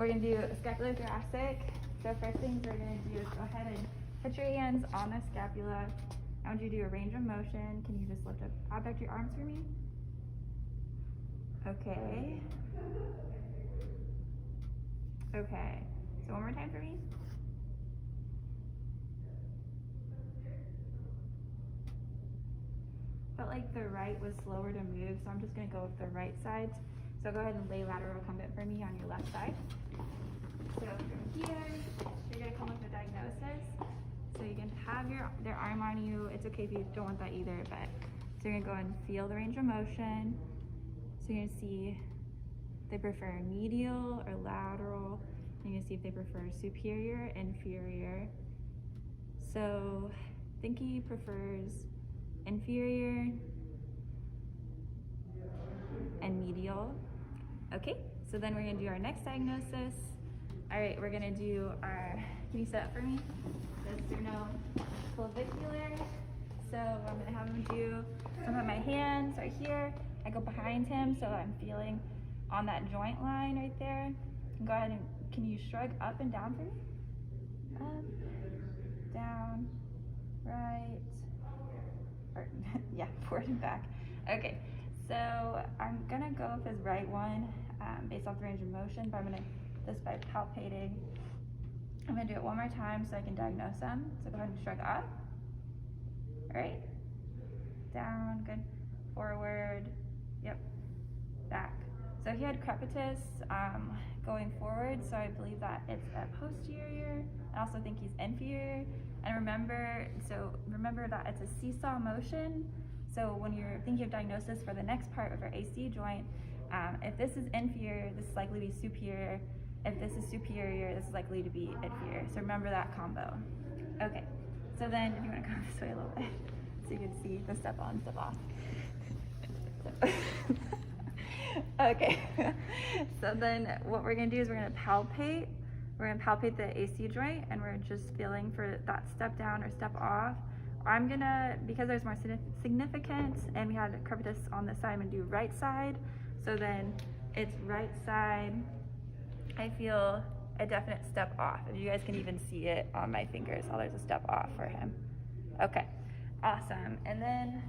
we're gonna do scapulothoracic. So first things we're gonna do is go ahead and put your hands on the scapula. I want you to do a range of motion. Can you just lift up, abduct your arms for me? Okay. Okay. So one more time for me. Felt like the right was slower to move, so I'm just gonna go with the right side. So go ahead and lay lateral recumbent for me on your left side. So from here, you're gonna come with a diagnosis. So you can have their arm on you. It's okay if you don't want that either, but so you're gonna go and feel the range of motion. So you're gonna see if they prefer medial or lateral. You're gonna see if they prefer superior, inferior. So I think he prefers inferior and medial. Okay, so then we're gonna do our next diagnosis. All right, we're gonna do our, can you sit up for me? The sternoclavicular. So I'm gonna have him do, so I'm gonna put my hands right here. I go behind him, so I'm feeling on that joint line right there. Go ahead and, can you shrug up and down for me? Up, down, right, or yeah, forward and back. Okay, so I'm gonna go with his right one based off the range of motion, but I'm gonna, this by palpating. I'm gonna do it one more time so I can diagnose him. So go ahead and shrug up. All right, down, good, forward, yep, back. So he had crepitus going forward, so I believe that it's a posterior. I also think he's inferior. And remember that it's a seesaw motion. So when you're thinking of diagnosis for the next part of our AC joint, if this is inferior, this is likely to be superior. If this is superior, this is likely to be inferior. So remember that combo. Okay, so then if you want to come this way a little bit, so you can see the step on, step off. Okay, so then what we're gonna do is we're gonna palpate. We're gonna palpate the AC joint, and we're just feeling for that step down or step off. I'm gonna, because there's more significance and we had a crepitus on this side, I'm gonna do right side. So then it's right side. I feel a definite step off. If you guys can even see it on my fingers, how there's a step off for him. Okay, awesome. And then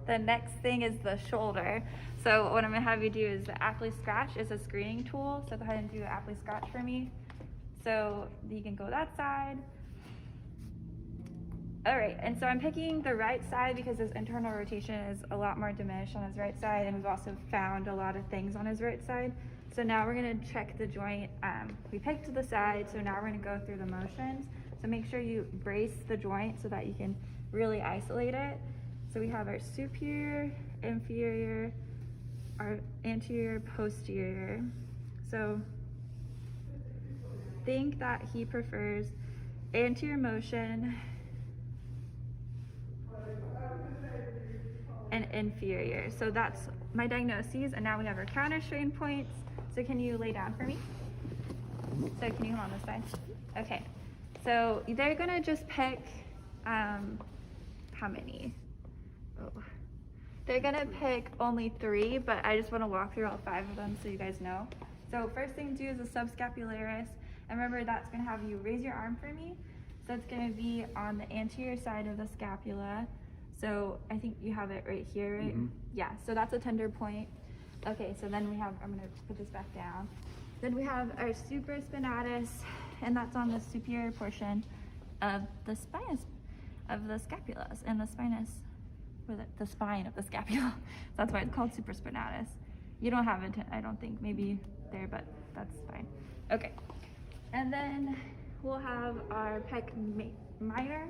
the next thing is the shoulder. So what I'm gonna have you do is the Apley Scratch is a screening tool. So go ahead and do an Apley Scratch for me. So you can go that side. All right, and so I'm picking the right side because his internal rotation is a lot more diminished on his right side, and we've also found a lot of things on his right side. So now we're gonna check the joint. We picked the side, so now we're gonna go through the motions. So make sure you brace the joint so that you can really isolate it. So we have our superior, inferior, our anterior, posterior. So think that he prefers anterior motion and inferior. So that's my diagnoses, and now we have our counter strain points. So can you lay down for me? So can you hold on this side? Okay, so they're gonna just pick, how many? Oh. They're gonna pick only 3, but I just wanna walk through all 5 of them so you guys know. So first thing to do is a subscapularis. And remember, that's gonna have you raise your arm for me. So it's gonna be on the anterior side of the scapula. So I think you have it right here, right? Mm-hmm. Yeah, so that's a tender point. Okay, so then we have, I'm gonna put this back down. Then we have our supraspinatus, and that's on the superior portion of the spinous, of the scapulas, and the spinous, the spine of the scapula. That's why it's called supraspinatus. You don't have it, I don't think, maybe there, but that's fine. Okay, and then we'll have our pec minor.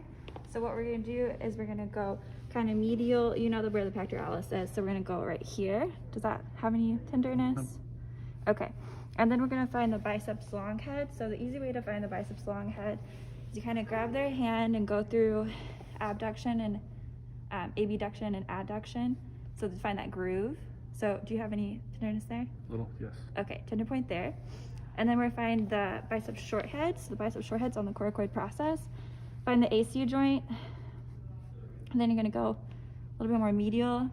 So what we're gonna do is we're gonna go kind of medial, you know where the pectoralis is, so we're gonna go right here. Does that have any tenderness? Okay, and then we're gonna find the biceps long head. So the easy way to find the biceps long head is you kind of grab their hand and go through abduction and abduction and adduction, so to find that groove. So do you have any tenderness there? Little, yes. Okay, tender point there. And then we're gonna find the biceps short head. So the biceps short head's on the coracoid process. Find the AC joint, and then you're gonna go a little bit more medial.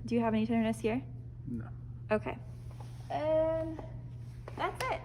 Do you have any tenderness here? No. Okay, and that's it.